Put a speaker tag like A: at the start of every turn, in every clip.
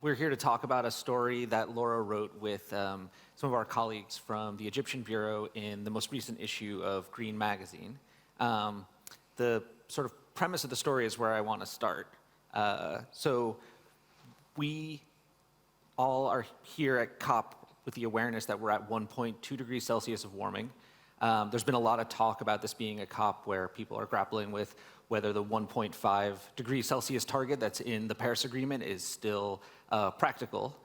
A: We're here to talk about a story that Laura wrote with some of our colleagues from the Egyptian Bureau in the most recent issue of Green magazine. The sort of premise of the story is where I want to start. So we all are here at COP with the awareness that we're at 1.2 degrees Celsius of warming. There's been a lot of talk about this being a COP where people are grappling with whether the 1.5 degrees Celsius target that's in the Paris Agreement is still practical.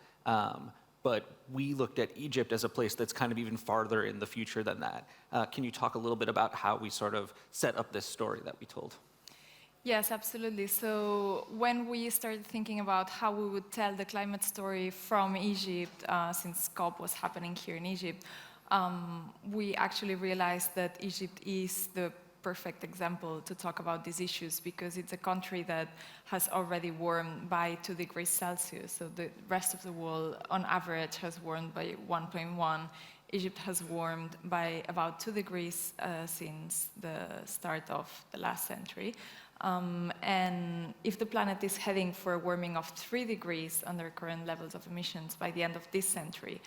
A: But we looked at Egypt as a place that's kind of even farther in the future than that. Can you talk a little bit about how we sort of set up this story that we told?
B: Yes, absolutely. So when we started thinking about how we would tell the climate story from Egypt, since COP was happening here in Egypt, we actually realized that Egypt is the perfect example to talk about these issues because it's a country that has already warmed by 2 degrees Celsius. So the rest of the world, on average, has warmed by 1.1. Egypt has warmed by about 2 degrees since the start of the last century. And if the planet is heading for a warming of 3 degrees under current levels of emissions by the end of this century,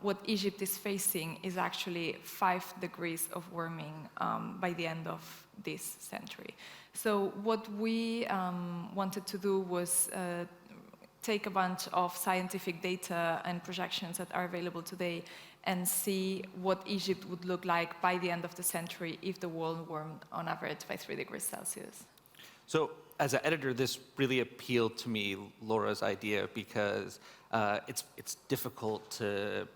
B: what Egypt is facing is actually 5 degrees of warming by the end of this century. So what we wanted to do was take a bunch of scientific data and projections that are available today and see what Egypt would look like by the end of the century if the world warmed on average by 3 degrees Celsius.
A: So as an editor, this really appealed to me, Laura's idea, because it's difficult to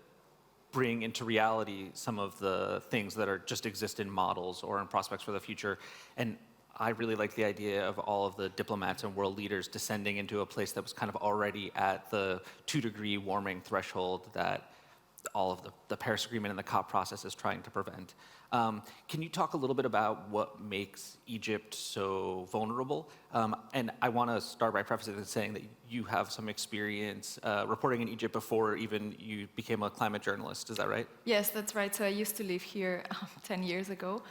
A: bring into reality some of the things that are just exist in models or in prospects for the future. And I really like the idea of all of the diplomats and world leaders descending into a place that was kind of already at the 2-degree warming threshold that all of the Paris Agreement and the COP process is trying to prevent. Can you talk a little bit about what makes Egypt so vulnerable? And I want to start by prefacing it saying that you have some experience reporting in Egypt before even you became a climate journalist. Is that right?
B: Yes, that's right. So I used to live here 10 years ago.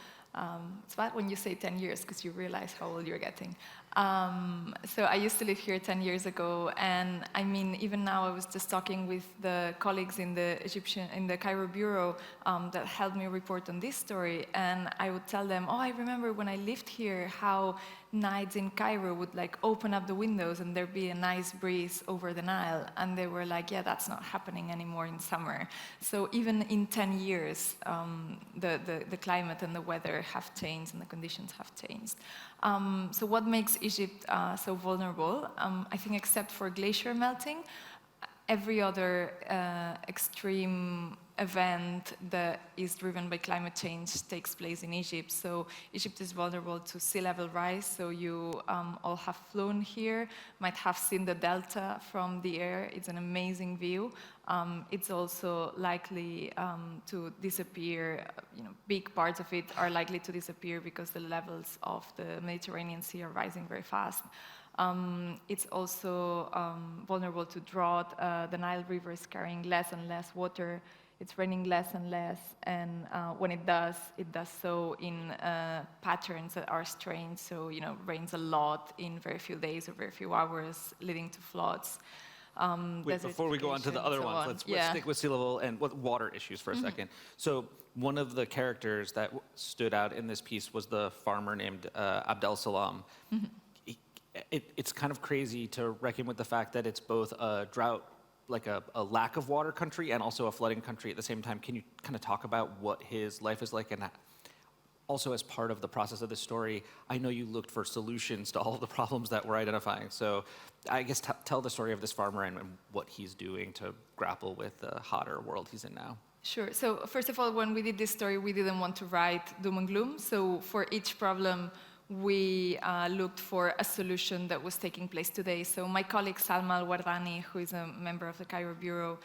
B: It's bad when you say 10 years because you realize how old you're getting. So I used to live here 10 years ago, and I mean, even now I was just talking with the colleagues in the Cairo bureau that helped me report on this story, and I would tell them, oh, I remember when I lived here, how nights in Cairo would like open up the windows and there'd be a nice breeze over the Nile, and they were like, yeah, that's not happening anymore in summer. So even in 10 years, the climate and the weather have changed and the conditions have changed. So what makes Egypt so vulnerable? I think except for glacier melting, every other extreme event that is driven by climate change takes place in Egypt. So Egypt is vulnerable to sea level rise. So you all have flown here, might have seen the delta from the air. It's an amazing view. It's also likely to disappear. Big parts of it are likely to disappear because the levels of the Mediterranean Sea are rising very fast. It's also vulnerable to drought. The Nile River is carrying less and less water. It's raining less and less, and when it does so in patterns that are strange. So, rains a lot in very few days or very few hours, leading to floods.
A: Wait, before we go on to the other ones, let's stick with sea level and water issues for a second. So one of the characters that stood out in this piece was the farmer named Abdel Salam. It's kind of crazy to reckon with the fact that it's both a drought, like a lack of water country, and also a flooding country at the same time. Can you kind of talk about what his life is like? And also, as part of the process of this story, I know you looked for solutions to all of the problems that we're identifying. So I guess tell the story of this farmer and what he's doing to grapple with the hotter world he's in now.
B: Sure. So first of all, when we did this story, we didn't want to write doom and gloom. So for each problem, we looked for a solution that was taking place today. So my colleague Salma Al-Wardani, who is a member of the Cairo Bureau,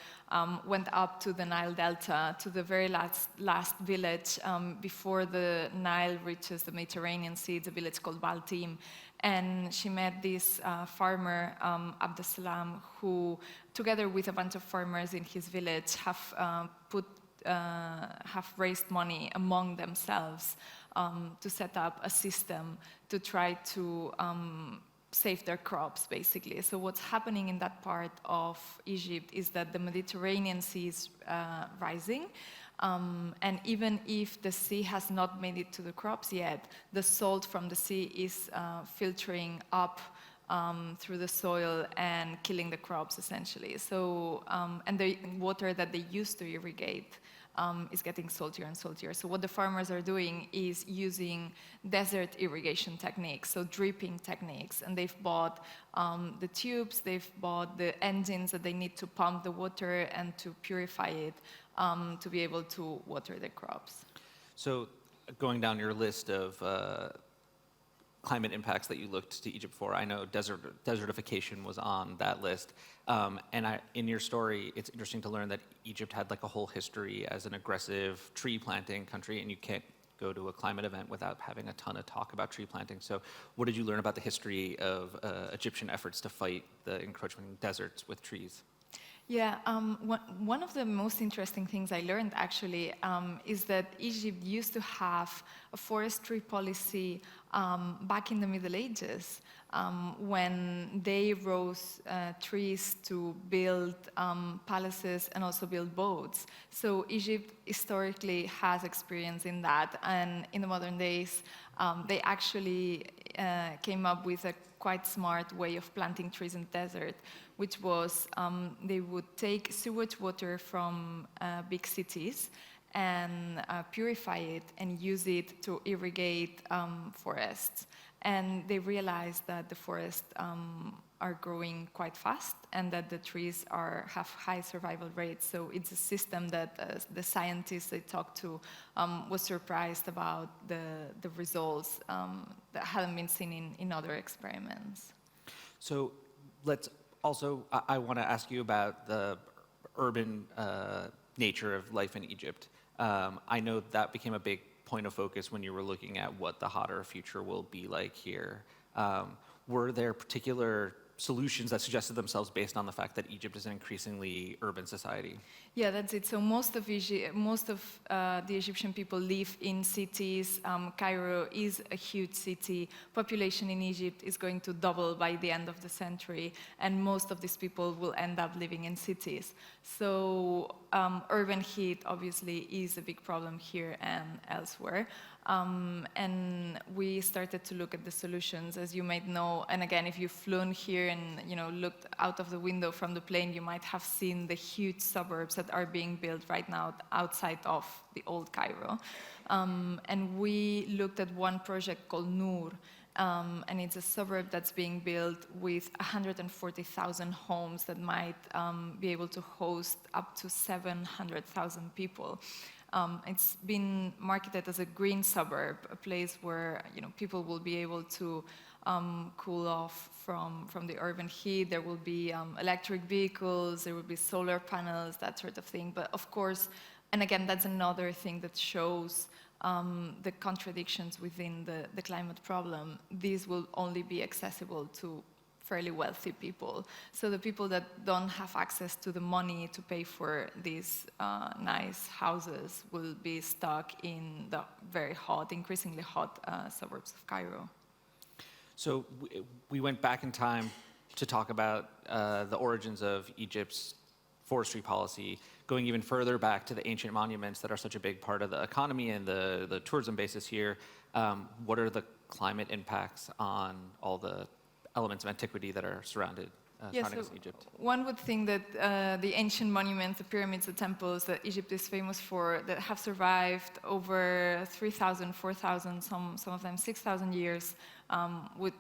B: went up to the Nile Delta, to the very last village before the Nile reaches the Mediterranean Sea. It's a village called Baltim. And she met this farmer, Abdel Salam, who, together with a bunch of farmers in his village, have raised money among themselves to set up a system to try to save their crops, basically. So what's happening in that part of Egypt is that the Mediterranean Sea is rising. And even if the sea has not made it to the crops yet, the salt from the sea is filtering up through the soil and killing the crops, essentially. So, and the water that they used to irrigate is getting saltier and saltier. So what the farmers are doing is using desert irrigation techniques, so dripping techniques. And they've bought the tubes, they've bought the engines that they need to pump the water and to purify it to be able to water the crops.
A: So going down your list of climate impacts that you looked to Egypt for, I know desertification was on that list. And in your story, it's interesting to learn that Egypt had like a whole history as an aggressive tree planting country, and you can't go to a climate event without having a ton of talk about tree planting. So what did you learn about the history of Egyptian efforts to fight the encroachment in deserts with trees?
B: Yeah, one of the most interesting things I learned actually is that Egypt used to have a forestry policy back in the Middle Ages when they rose trees to build palaces and also build boats. So Egypt historically has experience in that, and in the modern days they actually came up with a quite smart way of planting trees in the desert, which was they would take sewage water from big cities and purify it and use it to irrigate forests. And they realized that the forests are growing quite fast and that the trees have high survival rates. So it's a system that the scientists they talked to was surprised about the results that hadn't been seen in other experiments.
A: So let's also, I want to ask you about the urban nature of life in Egypt. I know that became a big point of focus when you were looking at what the hotter future will be like here. Were there particular solutions that suggested themselves based on the fact that Egypt is an increasingly urban society?
B: Yeah, that's it. So most of the Egyptian people live in cities. Cairo is a huge city. Population in Egypt is going to double by the end of the century, and most of these people will end up living in cities. So urban heat obviously is a big problem here and elsewhere. And we started to look at the solutions, as you might know. And again, if you've flown here and looked out of the window from the plane, you might have seen the huge suburbs that are being built right now outside of the old Cairo. And we looked at one project called Noor, and it's a suburb that's being built with 140,000 homes that might be able to host up to 700,000 people. It's been marketed as a green suburb, a place where people will be able to cool off from the urban heat. There will be electric vehicles, there will be solar panels, that sort of thing. But of course, and again, that's another thing that shows the contradictions within the climate problem. These will only be accessible to fairly wealthy people. So the people that don't have access to the money to pay for these nice houses will be stuck in the very hot, increasingly hot suburbs of Cairo.
A: So we went back in time to talk about the origins of Egypt's forestry policy, going even further back to the ancient monuments that are such a big part of the economy and the tourism basis here. What are the climate impacts on all the elements of antiquity that are surrounding us in Egypt?
B: One would think that the ancient monuments, the pyramids, the temples that Egypt is famous for, that have survived over 3,000, 4,000, some of them 6,000 years, would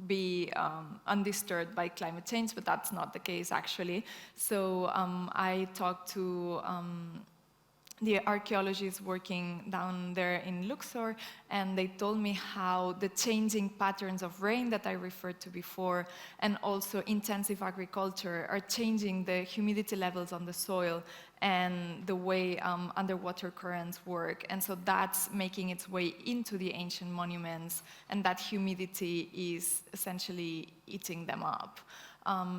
B: be undisturbed by climate change, but that's not the case actually. So I talked to the archaeologists working down there in Luxor, and they told me how the changing patterns of rain that I referred to before, and also intensive agriculture, are changing the humidity levels on the soil and the way underwater currents work. And so that's making its way into the ancient monuments, and that humidity is essentially eating them up.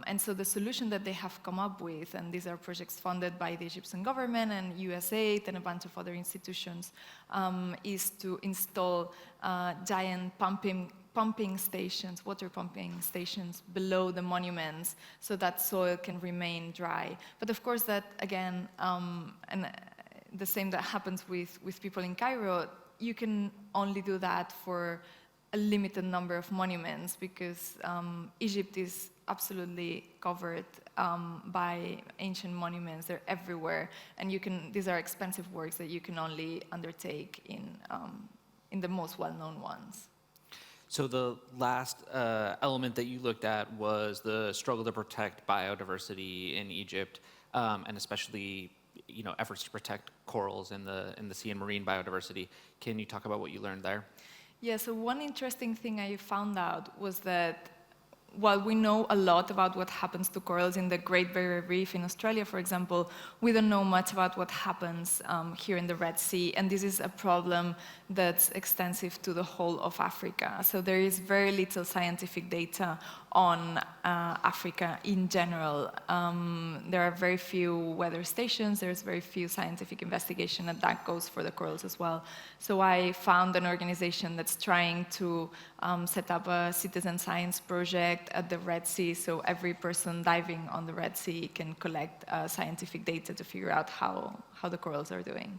B: And so the solution that they have come up with, and these are projects funded by the Egyptian government and USAID and a bunch of other institutions, is to install giant pumping stations, water pumping stations below the monuments so that soil can remain dry. But of course that, again, and the same that happens with people in Cairo, you can only do that for a limited number of monuments because Egypt is absolutely covered by ancient monuments. They're everywhere, and these are expensive works that you can only undertake in the most well-known ones.
A: So the last element that you looked at was the struggle to protect biodiversity in Egypt, and especially efforts to protect corals in the sea and marine biodiversity. Can you talk about what you learned there?
B: Yeah, so one interesting thing I found out was that while we know a lot about what happens to corals in the Great Barrier Reef in Australia, for example, we don't know much about what happens here in the Red Sea, and this is a problem that's extensive to the whole of Africa. So there is very little scientific data on Africa in general. There are very few weather stations, there's very few scientific investigation, and that goes for the corals as well. So I found an organization that's trying to set up a citizen science project at the Red Sea, so every person diving on the Red Sea can collect scientific data to figure out how the corals are doing.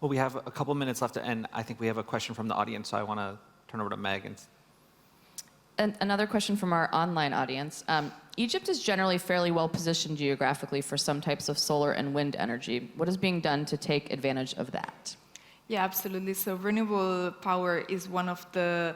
A: Well, we have a couple minutes left to end. I think we have a question from the audience, so I want to turn over to Meg.
C: And another question from our online audience. Egypt is generally fairly well positioned geographically for some types of solar and wind energy. What is being done to take advantage of that?
B: Yeah, absolutely. So renewable power is one of the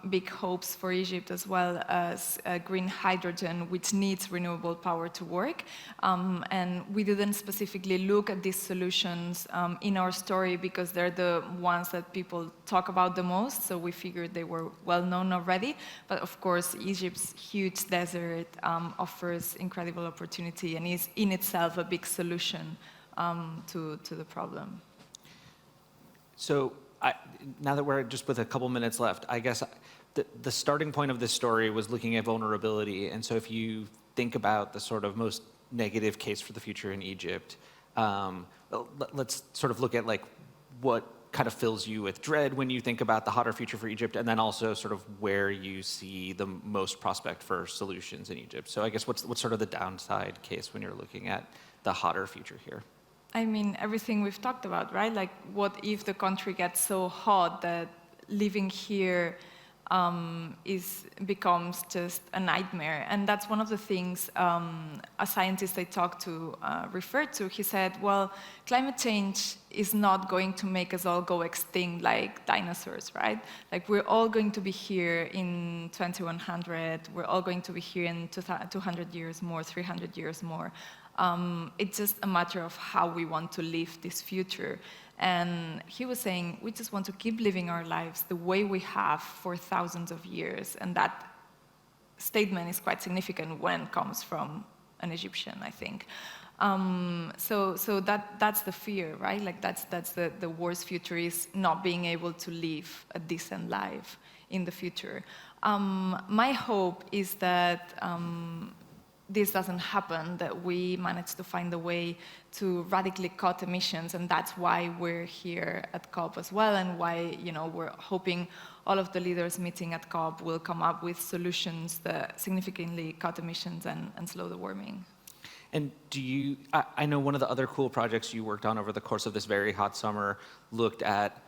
B: big hopes for Egypt, as well as green hydrogen, which needs renewable power to work. And we didn't specifically look at these solutions in our story because they're the ones that people talk about the most, so we figured they were well known already. But of course, Egypt's huge desert offers incredible opportunity and is in itself a big solution to the problem.
A: So now that we're just with a couple minutes left, I guess the starting point of this story was looking at vulnerability. And so if you think about the sort of most negative case for the future in Egypt, let's sort of look at like what kind of fills you with dread when you think about the hotter future for Egypt, and then also sort of where you see the most prospect for solutions in Egypt. So I guess what's sort of the downside case when you're looking at the hotter future here?
B: I mean, everything we've talked about, right? Like, what if the country gets so hot that living here becomes just a nightmare? And that's one of the things a scientist I talked to referred to. He said, well, climate change is not going to make us all go extinct like dinosaurs, right? Like, we're all going to be here in 2100, we're all going to be here in 200 years more, 300 years more. It's just a matter of how we want to live this future. And he was saying, we just want to keep living our lives the way we have for thousands of years. And that statement is quite significant when it comes from an Egyptian, I think. So that's the fear, right? Like, that's the worst future, is not being able to live a decent life in the future. My hope is that this doesn't happen, that we manage to find a way to radically cut emissions, and that's why we're here at COP as well, and why we're hoping all of the leaders meeting at COP will come up with solutions that significantly cut emissions and slow the warming.
A: And I know one of the other cool projects you worked on over the course of this very hot summer looked at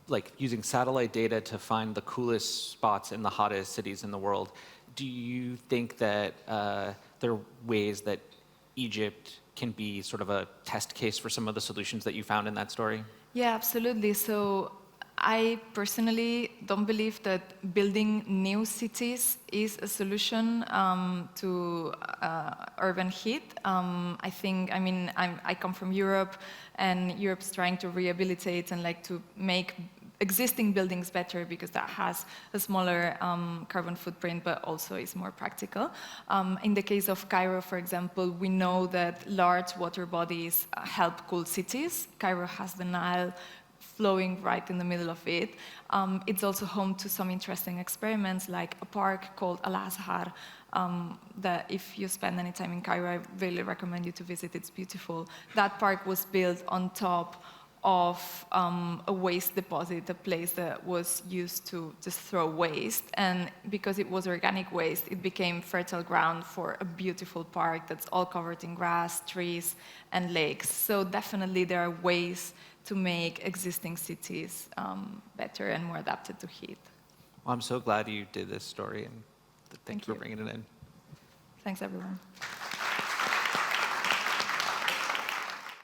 A: like using satellite data to find the coolest spots in the hottest cities in the world. Do you think that there are ways that Egypt can be sort of a test case for some of the solutions that you found in that story?
B: Yeah, absolutely. So I personally don't believe that building new cities is a solution to urban heat. I come from Europe, and Europe's trying to rehabilitate and like to make existing buildings better because that has a smaller carbon footprint, but also is more practical. In the case of Cairo, for example, we know that large water bodies help cool cities. Cairo has the Nile flowing right in the middle of it. It's also home to some interesting experiments, like a park called Al-Azhar, that if you spend any time in Cairo, I really recommend you to visit. It's beautiful. That park was built on top of a waste deposit, a place that was used to just throw waste. And because it was organic waste, it became fertile ground for a beautiful park that's all covered in grass, trees, and lakes. So definitely there are ways to make existing cities better and more adapted to heat.
A: Well, I'm so glad you did this story, and thank you for
B: you.
A: bringing it in.
B: Thanks, everyone.